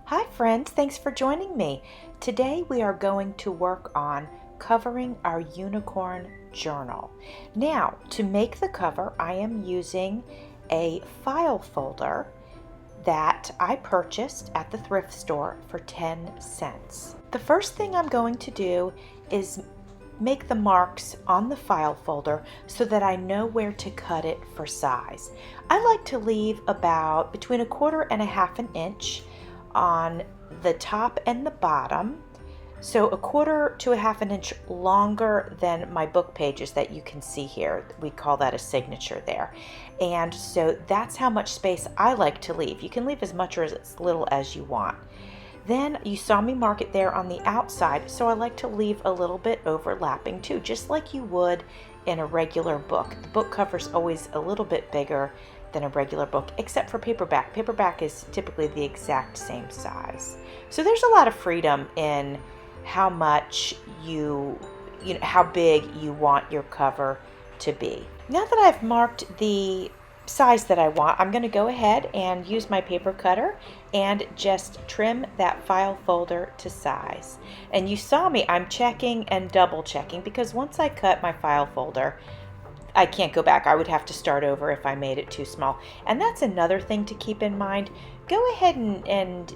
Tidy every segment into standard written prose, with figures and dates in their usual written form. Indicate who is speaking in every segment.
Speaker 1: Hi friends, thanks for joining me. Today we are going to work on covering our unicorn journal. Now, to make the cover, I am using a file folder that I purchased at the thrift store for 10 cents. The first thing I'm going to do is make the marks on the file folder so that I know where to cut it for size. I like to leave about between 1/4 and 1/2 inch on the top and the bottom, so 1/4 to 1/2 inch longer than my book pages that you can see here. We call that a signature there. And so that's how much space I like to leave. You can leave as much or as little as you want. Then you saw me mark it there on the outside, so I like to leave a little bit overlapping too, just like you would in a regular book. The book cover is always a little bit bigger than a regular book, except for paperback. Paperback is typically the exact same size. So there's a lot of freedom in how much how big you want your cover to be. Now that I've marked the size that I want, I'm going to go ahead and use my paper cutter and just trim that file folder to size. And you saw me, I'm checking and double checking, because once I cut my file folder, I can't go back. I would have to start over if I made it too small. And that's another thing to keep in mind. Go ahead and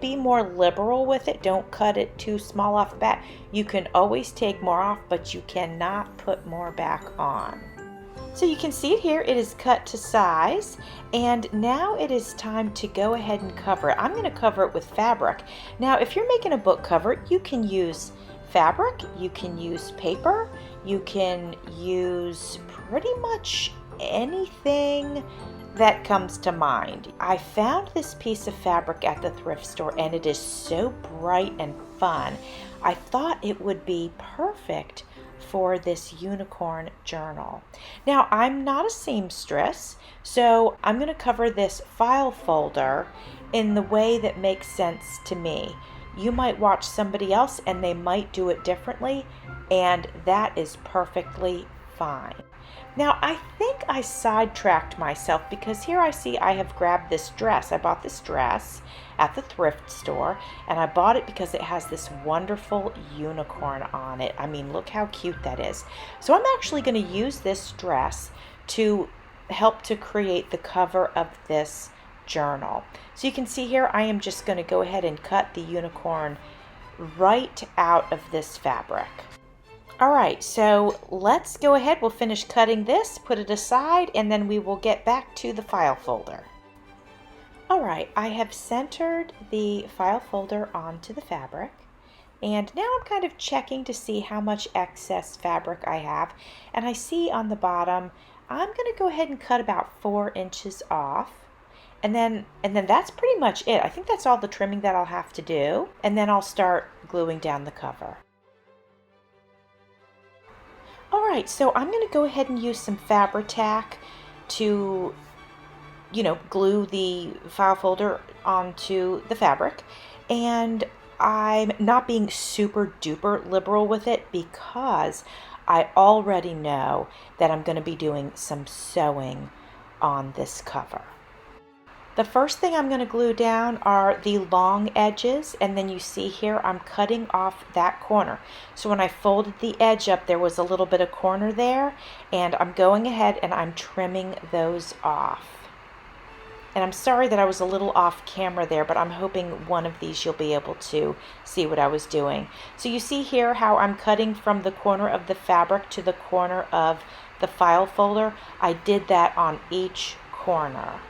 Speaker 1: be more liberal with it. Don't cut it too small off the bat. You can always take more off, but you cannot put more back on. So you can see it here, it is cut to size, and now it is time to go ahead and cover it. I'm going to cover it with fabric. Now, if you're making a book cover, you can use fabric, you can use paper, you can use pretty much anything that comes to mind. I found this piece of fabric at the thrift store and it is so bright and fun. I thought it would be perfect for this unicorn journal. Now, I'm not a seamstress, so I'm going to cover this file folder in the way that makes sense to me. You might watch somebody else and they might do it differently, and that is perfectly fine. Now, I think I sidetracked myself because here I see I have grabbed this dress. I bought this dress at the thrift store, and I bought it because it has this wonderful unicorn on it. I mean, look how cute that is. So I'm actually going to use this dress to help to create the cover of this journal. So you can see here I am just going to go ahead and cut the unicorn right out of this fabric. Alright, so let's go ahead, we'll finish cutting this, put it aside, and then we will get back to the file folder. Alright, I have centered the file folder onto the fabric, and now I'm kind of checking to see how much excess fabric I have, and I see on the bottom I'm going to go ahead and cut about 4 inches off, and then that's pretty much it. I think that's all the trimming that I'll have to do, and then I'll start gluing down the cover. Alright, so I'm going to go ahead and use some Fabri-Tac to, glue the file folder onto the fabric. And I'm not being super duper liberal with it because I already know that I'm going to be doing some sewing on this cover. The first thing I'm going to glue down are the long edges, and then you see here I'm cutting off that corner. So when I folded the edge up, there was a little bit of corner there, and I'm going ahead and I'm trimming those off. And I'm sorry that I was a little off camera there, but I'm hoping one of these you'll be able to see what I was doing. So you see here how I'm cutting from the corner of the fabric to the corner of the file folder. I did that on each corner.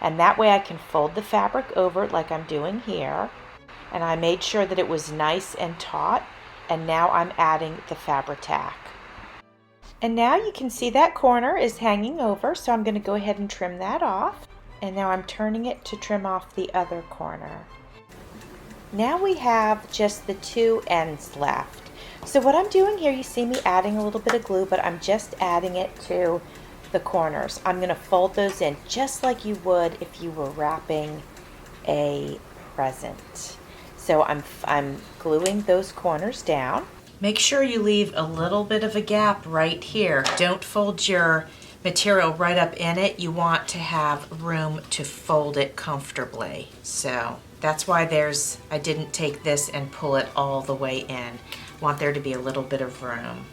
Speaker 1: And that way I can fold the fabric over like I'm doing here. And I made sure that it was nice and taut. And now I'm adding the Fabri-Tac. And now you can see that corner is hanging over, so I'm going to go ahead and trim that off. And now I'm turning it to trim off the other corner. Now we have just the 2 ends left. So what I'm doing here, you see me adding a little bit of glue, but I'm just adding it to the corners. I'm going to fold those in just like you would if you were wrapping a present. So I'm gluing those corners down. Make sure you leave a little bit of a gap right here. Don't fold your material right up in it, you want to have room to fold it comfortably. So that's why I didn't take this and pull it all the way in. I want there to be a little bit of room.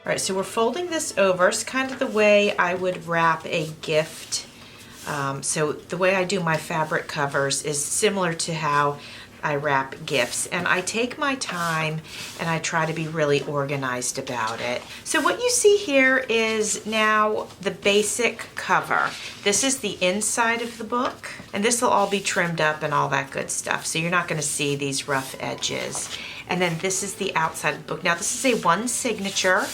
Speaker 1: All right, so we're folding this over. It's kind of the way I would wrap a gift. So the way I do my fabric covers is similar to how I wrap gifts, and I take my time and I try to be really organized about it. So what you see here is now the basic cover. This is the inside of the book, and this will all be trimmed up and all that good stuff. So you're not going to see these rough edges. And then this is the outside of the book. Now this is a one signature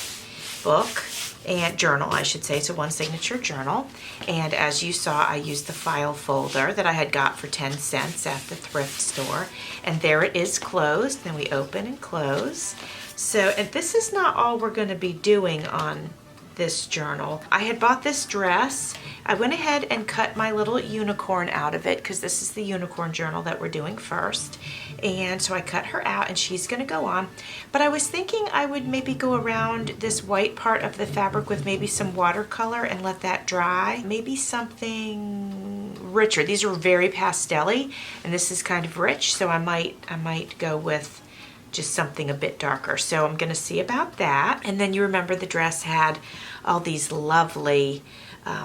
Speaker 1: book and journal, I should say. So one signature journal. And as you saw, I used the file folder that I had got for 10 cents at the thrift store. And there it is closed. Then we open and close. So, and this is not all we're going to be doing on this journal. I had bought this dress. I went ahead and cut my little unicorn out of it because this is the unicorn journal that we're doing first. And so I cut her out and she's going to go on. But I was thinking I would maybe go around this white part of the fabric with maybe some watercolor and let that dry. Maybe something richer. These are very pastel-y and this is kind of rich, so I might go with just something a bit darker. So I'm going to see about that. And then you remember the dress had all these lovely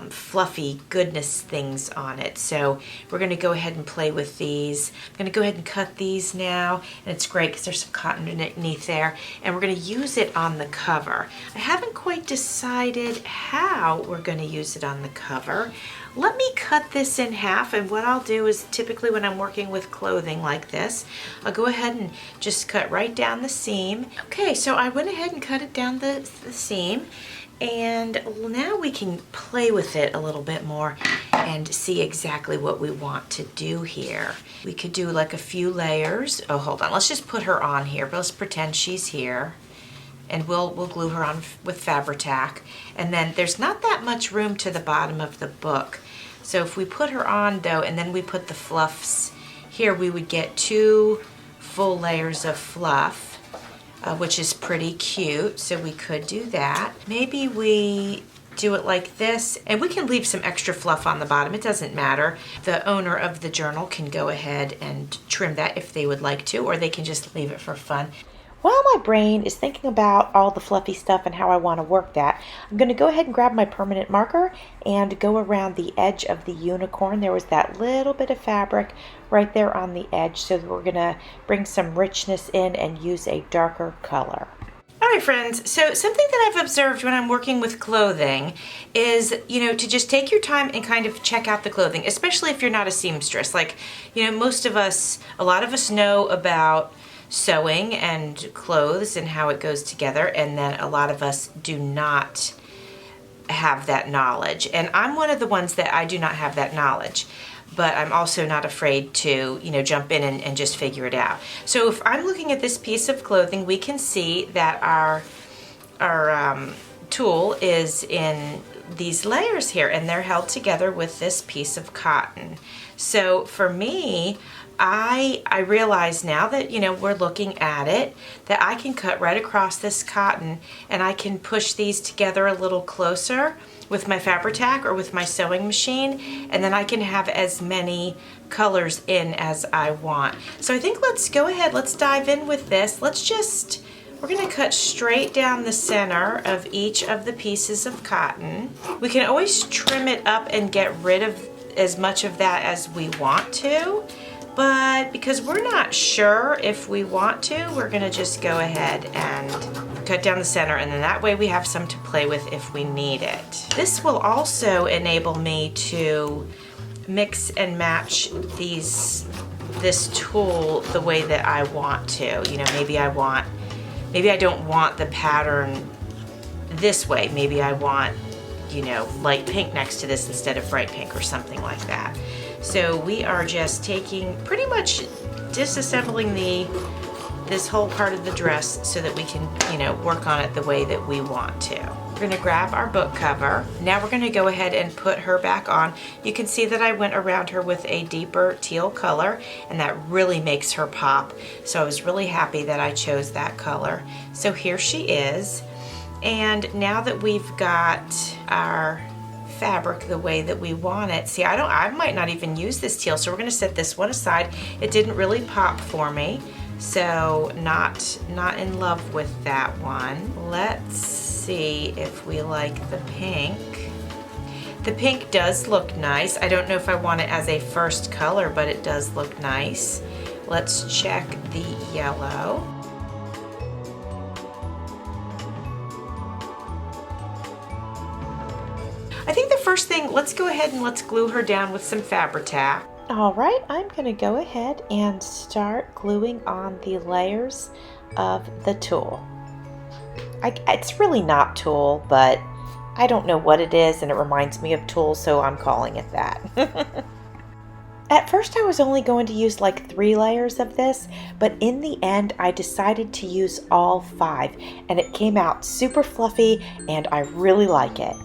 Speaker 1: fluffy goodness things on it. So we're going to go ahead and play with these. I'm going to go ahead and cut these now, and it's great because there's some cotton underneath there, and we're going to use it on the cover. I haven't quite decided how we're going to use it on the cover. Let me cut this in half, and what I'll do is typically when I'm working with clothing like this, I'll go ahead and just cut right down the seam. Okay, so I went ahead and cut it down the seam, and now we can play with it a little bit more and see exactly what we want to do here. We could do like a few layers. Oh, hold on, let's just put her on here, but let's pretend she's here. And we'll glue her on with Fabri-Tac. And then there's not that much room to the bottom of the book. So if we put her on though, and then we put the fluffs here, we would get 2 full layers of fluff, which is pretty cute. So we could do that. Maybe we do it like this, and we can leave some extra fluff on the bottom. It doesn't matter. The owner of the journal can go ahead and trim that if they would like to, or they can just leave it for fun. While my brain is thinking about all the fluffy stuff and how I want to work that, I'm going to go ahead and grab my permanent marker and go around the edge of the unicorn. There was that little bit of fabric right there on the edge, so we're going to bring some richness in and use a darker color. All right, friends, so something that I've observed when I'm working with clothing is, to just take your time and kind of check out the clothing, especially if you're not a seamstress. Like, most of us, a lot of us know about sewing and clothes and how it goes together, and then a lot of us do not have that knowledge. And I'm one of the ones that I do not have that knowledge, but I'm also not afraid to, jump in and just figure it out. So if I'm looking at this piece of clothing, we can see that our tool is in these layers here, and they're held together with this piece of cotton. So for me, I realize now that, we're looking at it, that I can cut right across this cotton and I can push these together a little closer with my Fabri-Tac or with my sewing machine, and then I can have as many colors in as I want. So I think let's go ahead, let's dive in with this. We're going to cut straight down the center of each of the pieces of cotton. We can always trim it up and get rid of as much of that as we want to, but because we're not sure if we want to, we're going to just go ahead and cut down the center, and then that way we have some to play with if we need it. This will also enable me to mix and match this tool the way that I want to. Maybe I don't want the pattern this way. Maybe I want, light pink next to this instead of bright pink or something like that. So we are just pretty much disassembling this whole part of the dress so that we can, work on it the way that we want to. We're going to grab our book cover. Now we're going to go ahead and put her back on. You can see that I went around her with a deeper teal color, and that really makes her pop. So I was really happy that I chose that color. So here she is. And now that we've got our fabric the way that we want it, see, I might not even use this teal, so we're gonna set this one aside. It didn't really pop for me, so not in love with that one. Let's see if we like the pink. The pink does look nice. I don't know if I want it as a first color, but it does look nice. Let's check the yellow. I think the first thing, let's go ahead and let's glue her down with some Fabri-Tac. All right, I'm gonna go ahead and start gluing on the layers of the tulle. It's really not tulle, but I don't know what it is and it reminds me of tulle, so I'm calling it that. At first I was only going to use like 3 layers of this, but in the end I decided to use all 5, and it came out super fluffy and I really like it.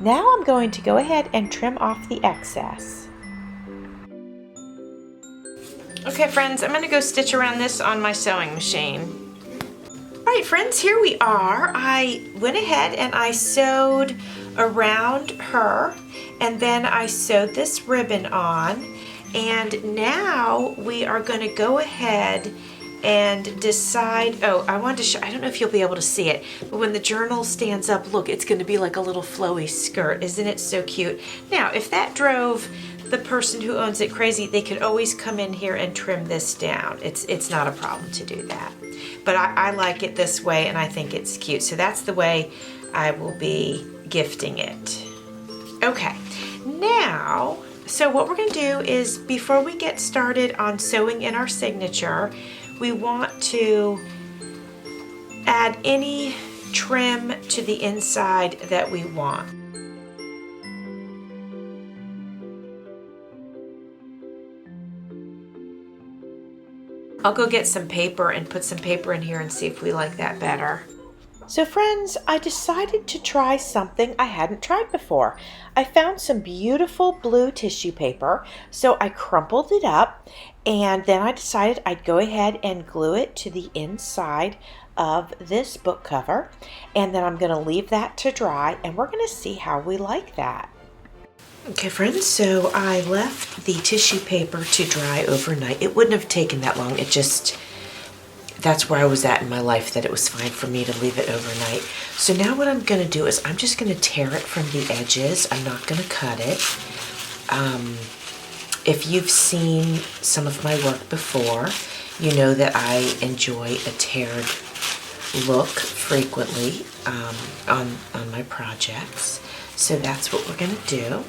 Speaker 1: Now I'm going to go ahead and trim off the excess. Okay friends, I'm going to go stitch around this on my sewing machine. Alright friends, here we are. I went ahead and I sewed around her, and then I sewed this ribbon on, and now we are going to go ahead and decide, I wanted to show, I don't know if you'll be able to see it, but when the journal stands up, look, it's going to be like a little flowy skirt. Isn't it so cute? Now, if that drove the person who owns it crazy, they could always come in here and trim this down. It's not a problem to do that. But I like it this way, and I think it's cute. So that's the way I will be gifting it. Okay, now, so what we're going to do is, before we get started on sewing in our signature, we want to add any trim to the inside that we want. I'll go get some paper and put some paper in here and see if we like that better. So friends, I decided to try something I hadn't tried before. I found some beautiful blue tissue paper, so I crumpled it up, and then I decided I'd go ahead and glue it to the inside of this book cover, and then I'm going to leave that to dry, and we're going to see how we like that. Okay friends, so I left the tissue paper to dry overnight. It wouldn't have taken that long. That's where I was at in my life, that it was fine for me to leave it overnight. So now what I'm going to do is I'm just going to tear it from the edges. I'm not going to cut it. If you've seen some of my work before, you know that I enjoy a teared look frequently on my projects. So that's what we're going to do.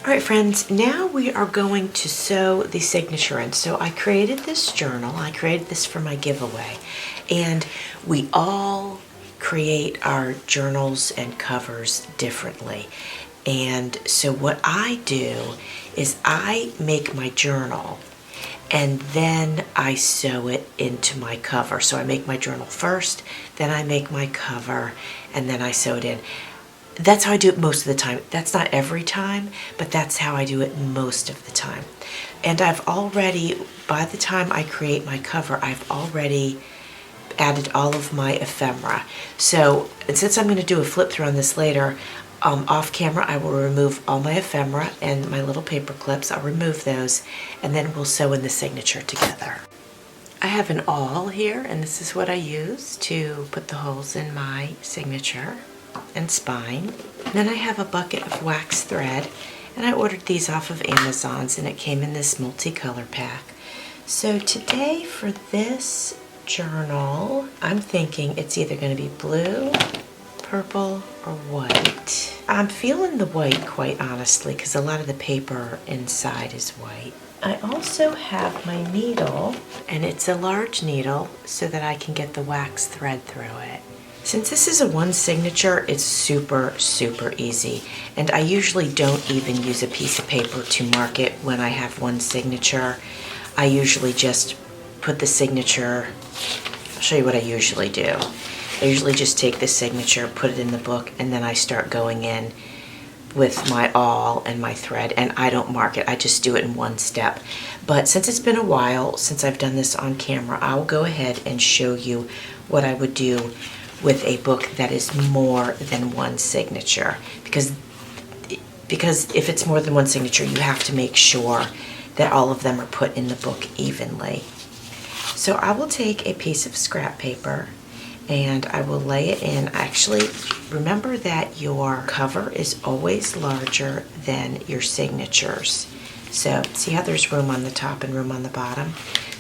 Speaker 1: All right, friends, now we are going to sew the signature in. So I created this journal. I created this for my giveaway. And we all create our journals and covers differently. And so what I do is I make my journal and then I sew it into my cover. So I make my journal first, then I make my cover, and then I sew it in. That's how I do it most of the time. That's not every time, but that's how I do it most of the time. And I've already, by the time I create my cover, I've already added all of my ephemera. So, and since I'm going to do a flip through on this later, off camera I will remove all my ephemera and my little paper clips. I'll remove those, and then we'll sew in the signature together. I have an awl here, and this is what I use to put the holes in my signature and spine. Then I have a bucket of wax thread, and I ordered these off of Amazon's, and it came in this multicolor pack. So today for this journal, I'm thinking it's either going to be blue, purple, or white. I'm feeling the white, quite honestly, because a lot of the paper inside is white. I also have my needle, and it's a large needle so that I can get the wax thread through it. Since this is a one signature, it's super, super easy. And I usually don't even use a piece of paper to mark it when I have one signature. I usually just put the signature, I'll show you what I usually do. I usually just take the signature, put it in the book, and then I start going in with my awl and my thread, and I don't mark it. I just do it in one step. But since it's been a while since I've done this on camera, I'll go ahead and show you what I would do with a book that is more than one signature. Because if it's more than one signature, you have to make sure that all of them are put in the book evenly. So I will take a piece of scrap paper and I will lay it in. Actually, remember that your cover is always larger than your signatures. So see how there's room on the top and room on the bottom?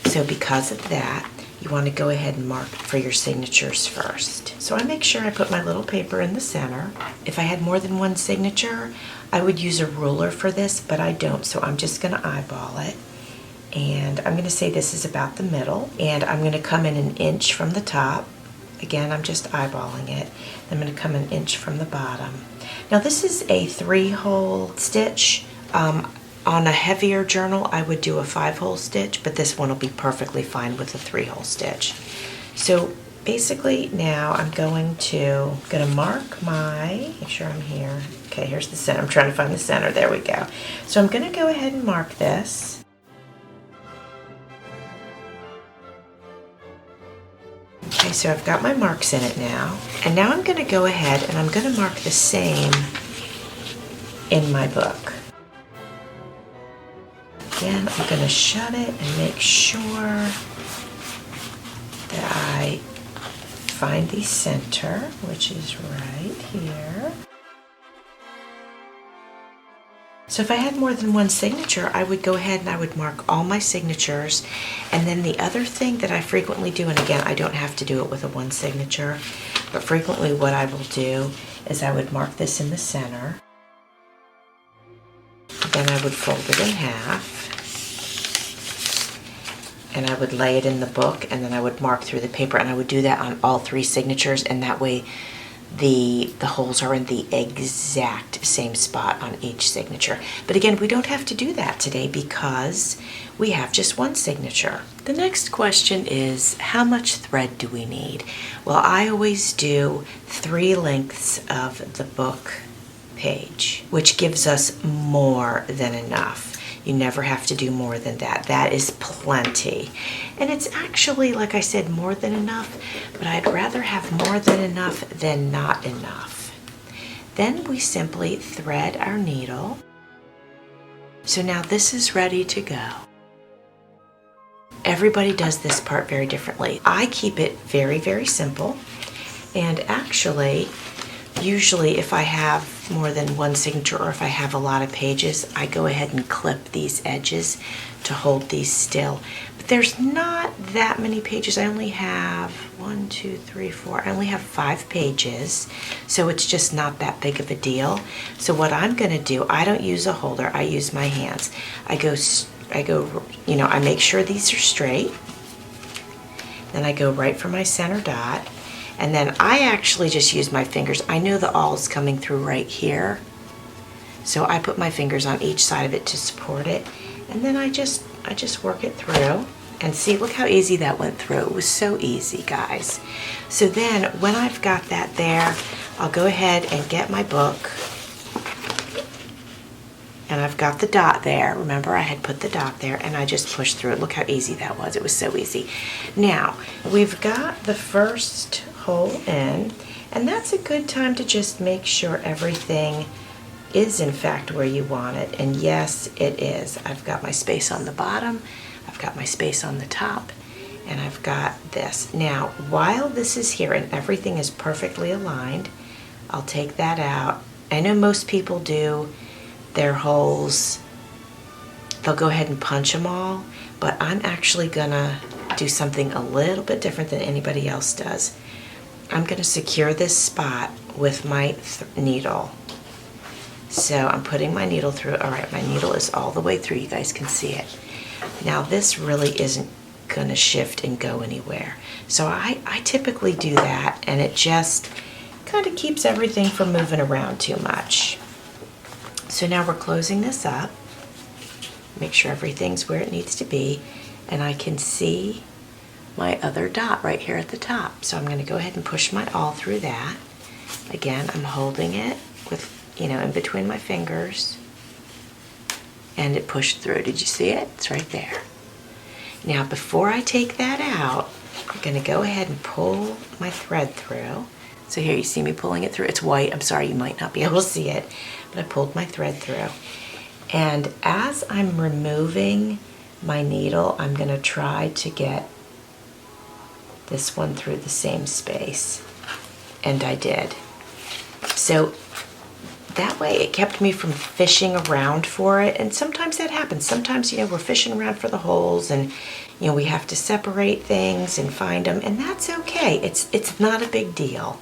Speaker 1: So because of that, you want to go ahead and mark for your signatures first. So I make sure I put my little paper in the center. If I had more than one signature, I would use a ruler for this, but I don't, so I'm just going to eyeball it. And I'm going to say this is about the middle, and I'm going to come in an inch from the top. Again, I'm just eyeballing it. I'm going to come an inch from the bottom. Now this is a 3-hole stitch. On a heavier journal, I would do a 5-hole stitch, but this one will be perfectly fine with a 3-hole stitch. So basically now I'm going to mark make sure I'm here. Okay, here's the center. I'm trying to find the center. There we go. So I'm going to go ahead and mark this. Okay, so I've got my marks in it now. And now I'm going to go ahead and I'm going to mark the same in my book. Again, I'm going to shut it and make sure that I find the center, which is right here. So if I had more than one signature, I would go ahead and I would mark all my signatures. And then the other thing that I frequently do, and again, I don't have to do it with a one signature, but frequently what I will do is I would mark this in the center. Then I would fold it in half. And I would lay it in the book, and then I would mark through the paper, and I would do that on all 3 signatures, and that way the holes are in the exact same spot on each signature. But again, we don't have to do that today because we have just one signature. The next question is, how much thread do we need? Well, I always do 3 lengths of the book page, which gives us more than enough. You never have to do more than that. That is plenty. And it's actually, like I said, more than enough, but I'd rather have more than enough than not enough. Then we simply thread our needle. So now this is ready to go. Everybody does this part very differently. I keep it very, very simple. And actually, usually if I have more than one signature or if I have a lot of pages, I go ahead and clip these edges to hold these still. But there's not that many pages. I only have 1, 2, 3, 4. I only have 5 pages, so it's just not that big of a deal. So what I'm going to do, I don't use a holder. I use my hands. I make sure these are straight. Then I go right for my center dot. And then I actually just use my fingers. I know the awl's coming through right here. So I put my fingers on each side of it to support it. And then I just work it through. And see, look how easy that went through. It was so easy, guys. So then when I've got that there, I'll go ahead and get my book. And I've got the dot there. Remember, I had put the dot there and I just pushed through it. Look how easy that was. It was so easy. Now, we've got the first hole in, and that's a good time to just make sure everything is in fact where you want it. And yes, it is. I've got my space on the bottom, I've got my space on the top, and I've got this. Now, while this is here and everything is perfectly aligned, I'll take that out. I know most people do their holes, they'll go ahead and punch them all, but I'm actually gonna do something a little bit different than anybody else does. I'm going to secure this spot with my needle. So I'm putting my needle through. All right, my needle is all the way through. You guys can see it. Now this really isn't going to shift and go anywhere. So I typically do that, and it just kind of keeps everything from moving around too much. So now we're closing this up. Make sure everything's where it needs to be, and I can see my other dot right here at the top. So I'm going to go ahead and push my awl through that. Again, I'm holding it with you know, in between my fingers, and it pushed through. Did you see it? It's right there. Now, before I take that out, I'm gonna go ahead and pull my thread through. So here you see me pulling it through. It's white, I'm sorry, you might not be able to see it, but I pulled my thread through. And as I'm removing my needle, I'm gonna try to get this one through the same space. And I did. So that way it kept me from fishing around for it. And sometimes that happens. Sometimes, you know, we're fishing around for the holes and, you know, we have to separate things and find them, and that's okay. It's not a big deal.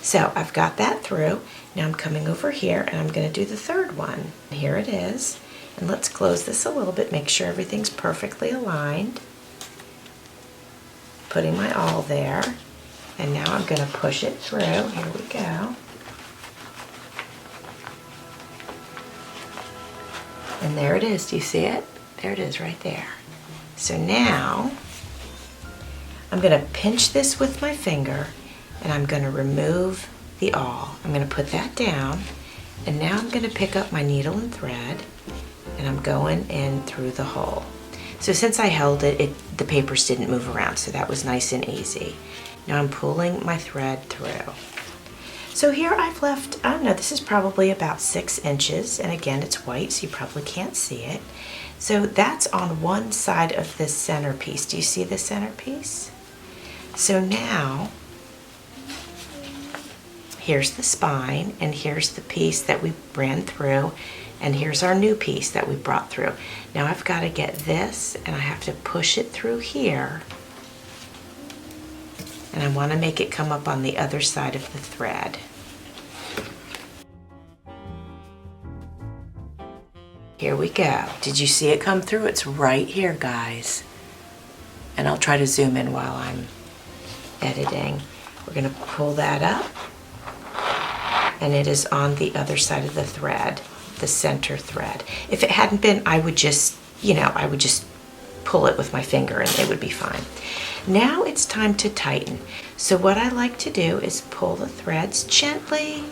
Speaker 1: So I've got that through. Now I'm coming over here and I'm gonna do the third one. Here it is. And let's close this a little bit, make sure everything's perfectly aligned. Putting my awl there. And now I'm gonna push it through. Here we go. And there it is, do you see it? There it is right there. So now, I'm gonna pinch this with my finger and I'm gonna remove the awl. I'm gonna put that down, and now I'm gonna pick up my needle and thread and I'm going in through the hole. So since I held it, the papers didn't move around, so that was nice and easy. Now I'm pulling my thread through. So here I've left, I don't know, this is probably about 6 inches, and again, it's white, so you probably can't see it. So that's on one side of this centerpiece. Do you see the centerpiece? So now, here's the spine, and here's the piece that we ran through, and here's our new piece that we brought through. Now I've got to get this, and I have to push it through here, and I want to make it come up on the other side of the thread. Here we go. Did you see it come through? It's right here, guys. And I'll try to zoom in while I'm editing. We're going to pull that up, and it is on the other side of the thread, the center thread. If it hadn't been, I would just, you know, I would just pull it with my finger and it would be fine. Now it's time to tighten. So what I like to do is pull the threads gently,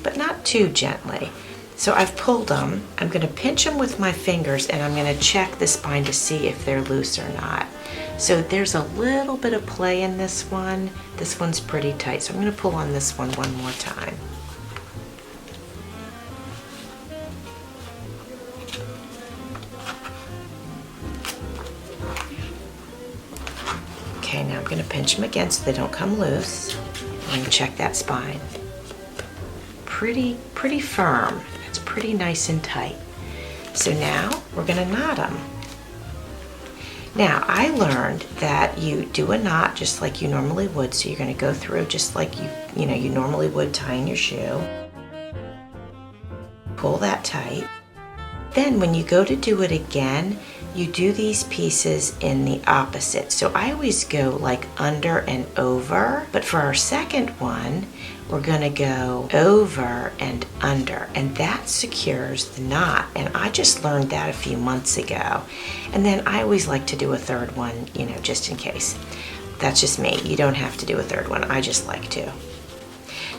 Speaker 1: but not too gently. So I've pulled them. I'm going to pinch them with my fingers, and I'm going to check the spine to see if they're loose or not. So there's a little bit of play in this one. This one's pretty tight, so I'm going to pull on this one more time. Okay, now I'm going to pinch them again so they don't come loose. I'm going to check that spine. Pretty firm. It's pretty nice and tight. So now we're going to knot them. Now I learned that you do a knot just like you normally would. So you're going to go through just like you normally would tying your shoe. Pull that tight. Then when you go to do it again, you do these pieces in the opposite. So I always go like under and over, but for our second one, we're gonna go over and under, and that secures the knot. And I just learned that a few months ago. And then I always like to do a third one, you know, just in case. That's just me. You don't have to do a third one. I just like to.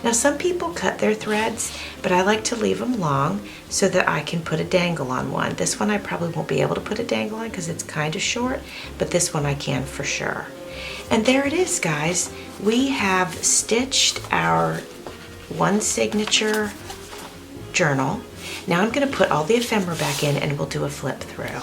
Speaker 1: Now some people cut their threads, but I like to leave them long so that I can put a dangle on one. This one I probably won't be able to put a dangle on because it's kind of short, but this one I can for sure. And there it is, guys. We have stitched our one signature journal. Now I'm going to put all the ephemera back in and we'll do a flip through.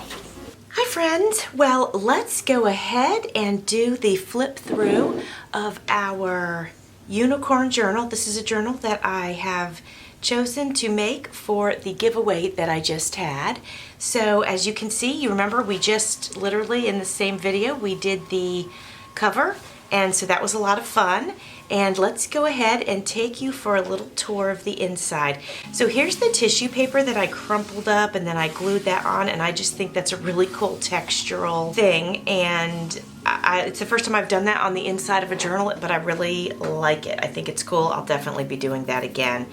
Speaker 1: Hi friends, well let's go ahead and do the flip through of our unicorn journal. This is a journal that I have chosen to make for the giveaway that I just had. So as you can see, you remember we just literally in the same video we did the cover, and so that was a lot of fun. And let's go ahead and take you for a little tour of the inside. So here's the tissue paper that I crumpled up and then I glued that on, and I just think that's a really cool textural thing, and it's the first time I've done that on the inside of a journal, but I really like it. I think it's cool. I'll definitely be doing that again.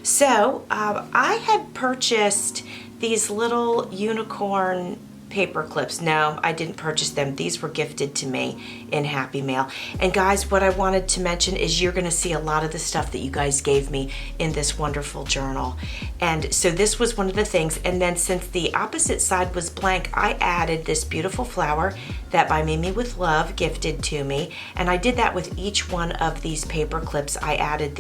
Speaker 1: So I had purchased these little unicorn paper clips. No, I didn't purchase them. These were gifted to me in Happy Mail. And guys, what I wanted to mention is you're gonna see a lot of the stuff that you guys gave me in this wonderful journal. And so this was one of the things. And then since the opposite side was blank, I added this beautiful flower that by Mimi with Love gifted to me. And I did that with each one of these paper clips. I added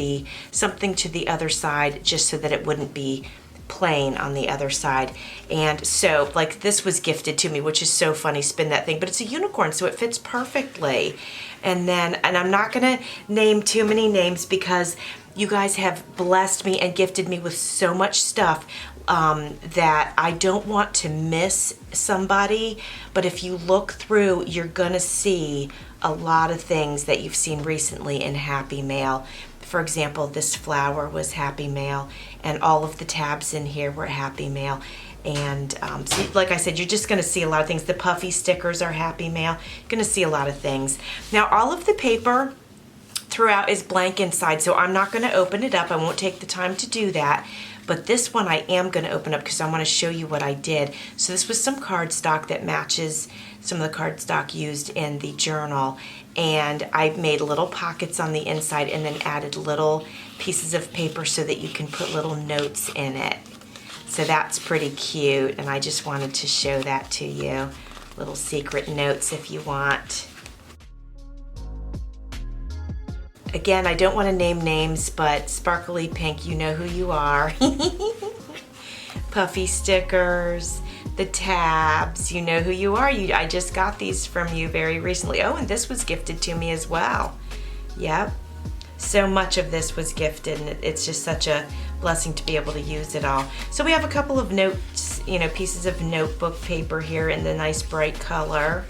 Speaker 1: something to the other side just so that it wouldn't be plain on the other side. And so like this was gifted to me, which is so funny, spin that thing, but it's a unicorn, so it fits perfectly. And I'm not gonna name too many names because you guys have blessed me and gifted me with so much stuff that I don't want to miss somebody, but if you look through, you're gonna see a lot of things that you've seen recently in Happy Mail. For example, this flower was Happy Mail, and all of the tabs in here were Happy Mail. And so like I said, you're just gonna see a lot of things. The puffy stickers are Happy Mail. You're gonna see a lot of things. Now, all of the paper throughout is blank inside, so I'm not gonna open it up. I won't take the time to do that. But this one I am gonna open up because I wanna show you what I did. So this was some cardstock that matches some of the cardstock used in the journal. And I made little pockets on the inside and then added little pieces of paper so that you can put little notes in it. So that's pretty cute, and I just wanted to show that to you. Little secret notes if you want. Again, I don't want to name names, but Sparkly Pink, you know who you are. Puffy stickers, the tabs, you know who you are. I just got these from you very recently. Oh, and this was gifted to me as well. Yep. So much of this was gifted, and it's just such a blessing to be able to use it all. So we have a couple of notes, pieces of notebook paper here in the nice bright color.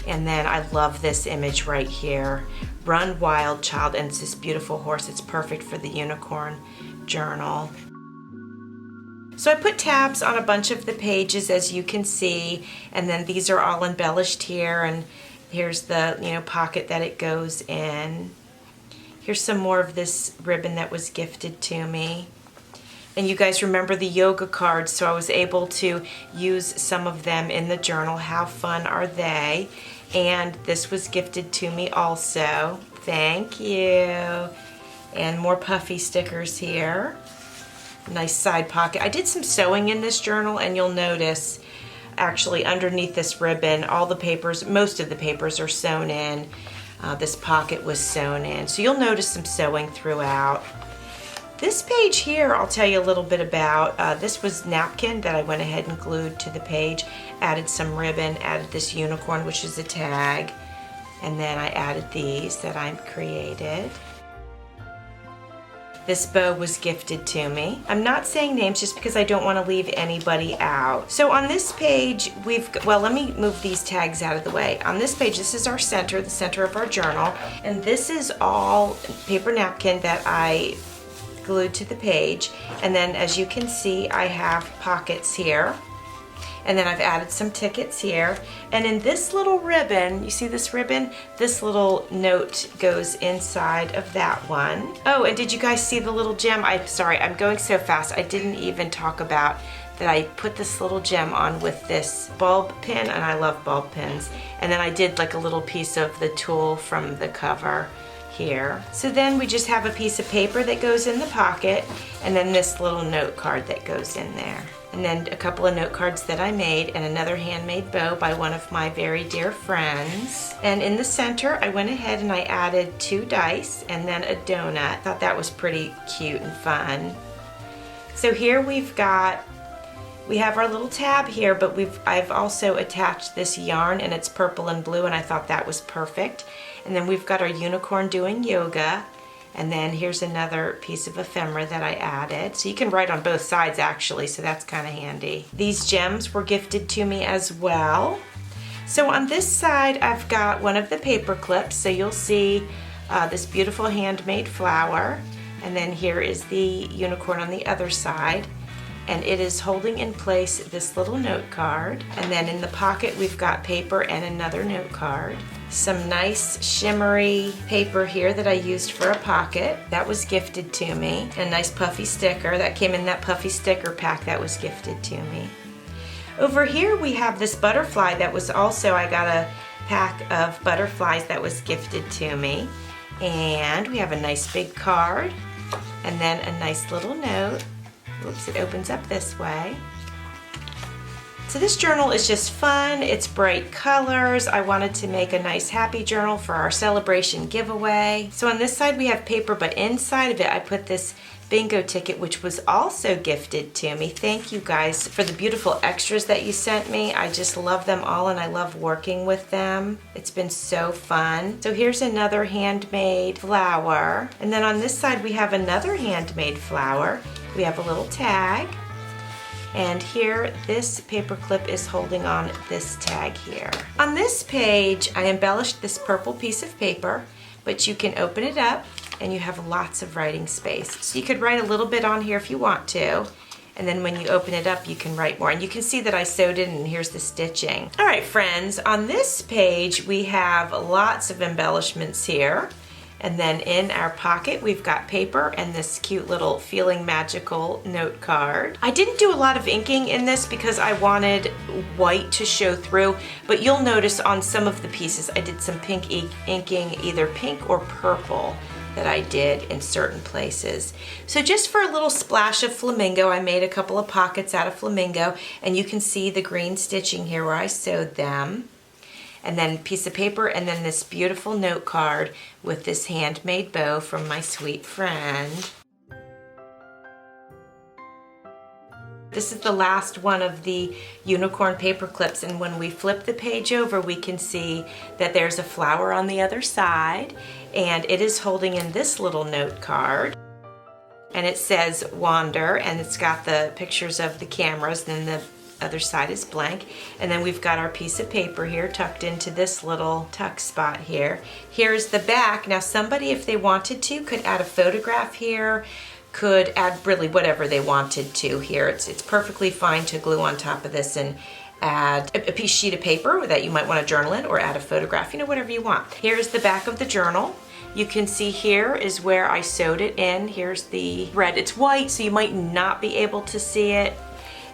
Speaker 1: And then I love this image right here. Run Wild Child, and it's this beautiful horse. It's perfect for the unicorn journal. So I put tabs on a bunch of the pages, as you can see, and then these are all embellished here, and here's the pocket that it goes in. Here's some more of this ribbon that was gifted to me. And you guys remember the yoga cards, so I was able to use some of them in the journal. How fun are they? And this was gifted to me also. Thank you. And more puffy stickers here. Nice side pocket. I did some sewing in this journal, and you'll notice actually underneath this ribbon, all the papers, most of the papers are sewn in. This pocket was sewn in. So you'll notice some sewing throughout. This page here, I'll tell you a little bit about. This was napkin that I went ahead and glued to the page, added some ribbon, added this unicorn, which is a tag, and then I added these that I created. This bow was gifted to me. I'm not saying names just because I don't want to leave anybody out. So on this page, let me move these tags out of the way. On this page, this is our center, the center of our journal, and this is all paper napkin that I glued to the page. And then as you can see, I have pockets here. And then I've added some tickets here. And in this little ribbon, you see this ribbon? This little note goes inside of that one. Oh, and did you guys see the little gem? I'm sorry, I'm going so fast. I didn't even talk about that I put this little gem on with this bulb pin, and I love bulb pins. And then I did like a little piece of the tulle from the cover here. So then we just have a piece of paper that goes in the pocket, and then this little note card that goes in there. And then a couple of note cards that I made, and another handmade bow by one of my very dear friends. And in the center, I went ahead and I added 2 dice and then a donut. I thought that was pretty cute and fun. So here we have our little tab here, but I've also attached this yarn, and it's purple and blue, and I thought that was perfect. And then we've got our unicorn doing yoga. And then here's another piece of ephemera that I added. So you can write on both sides actually, so that's kind of handy. These gems were gifted to me as well. So on this side, I've got one of the paper clips. So you'll see this beautiful handmade flower. And then here is the unicorn on the other side. And it is holding in place this little note card. And then in the pocket, we've got paper and another note card. Some nice shimmery paper here that I used for a pocket. That was gifted to me. A nice puffy sticker that came in that puffy sticker pack that was gifted to me. Over here we have this butterfly that was also, I got a pack of butterflies that was gifted to me. And we have a nice big card and then a nice little note. Oops, it opens up this way. So this journal is just fun, it's bright colors. I wanted to make a nice happy journal for our celebration giveaway. So on this side we have paper, but inside of it I put this bingo ticket, which was also gifted to me. Thank you guys for the beautiful extras that you sent me. I just love them all and I love working with them. It's been so fun. So here's another handmade flower. And then on this side we have another handmade flower. We have a little tag. And here, this paper clip is holding on this tag here. On this page, I embellished this purple piece of paper, but you can open it up and you have lots of writing space. So you could write a little bit on here if you want to, and then when you open it up, you can write more. And you can see that I sewed it, and here's the stitching. All right, friends, on this page, we have lots of embellishments here. And then in our pocket, we've got paper and this cute little Feeling Magical note card. I didn't do a lot of inking in this because I wanted white to show through, but you'll notice on some of the pieces, I did some pink inking, either pink or purple, that I did in certain places. So just for a little splash of flamingo, I made a couple of pockets out of flamingo, and you can see the green stitching here where I sewed them. And then a piece of paper, and then this beautiful note card with this handmade bow from my sweet friend. This is the last one of the unicorn paper clips, and when we flip the page over, we can see that there's a flower on the other side, and it is holding in this little note card. And it says Wander, and it's got the pictures of the cameras, and then the other side is blank. And then we've got our piece of paper here tucked into this little tuck spot here. Here's the back. Now somebody, if they wanted to, could add a photograph here, could add really whatever they wanted to here. It's perfectly fine to glue on top of this and add a sheet of paper that you might want to journal in, or add a photograph, you know, whatever you want. Here's the back of the journal. You can see here is where I sewed it in. Here's the thread. It's white, so you might not be able to see it.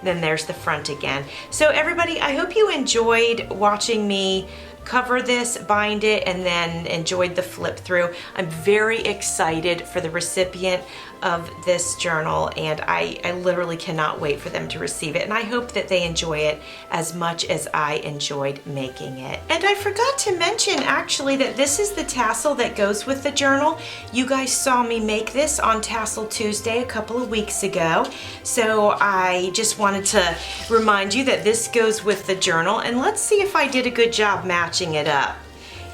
Speaker 1: Then there's the front again. So everybody, I hope you enjoyed watching me cover this, bind it, and then enjoyed the flip through. I'm very excited for the recipient of this journal, and I literally cannot wait for them to receive it, and I hope that they enjoy it as much as I enjoyed making it. And I forgot to mention actually that this is the tassel that goes with the journal. You guys saw me make this on Tassel Tuesday a couple of weeks ago, so I just wanted to remind you that this goes with the journal, and let's see if I did a good job matching it up.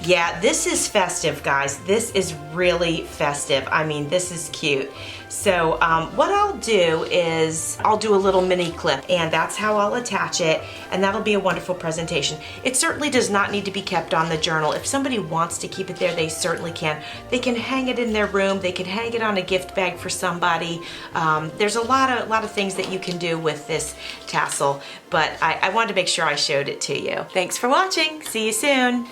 Speaker 1: Yeah, this is festive, guys. This is really festive. I mean, this is cute. So what I'll do is I'll do a little mini clip, and that's how I'll attach it, and that'll be a wonderful presentation. It certainly does not need to be kept on the journal. If somebody wants to keep it there, they certainly can. They can hang it in their room. They can hang it on a gift bag for somebody. There's a lot of things that you can do with this tassel, but I wanted to make sure I showed it to you. Thanks for watching. See you soon.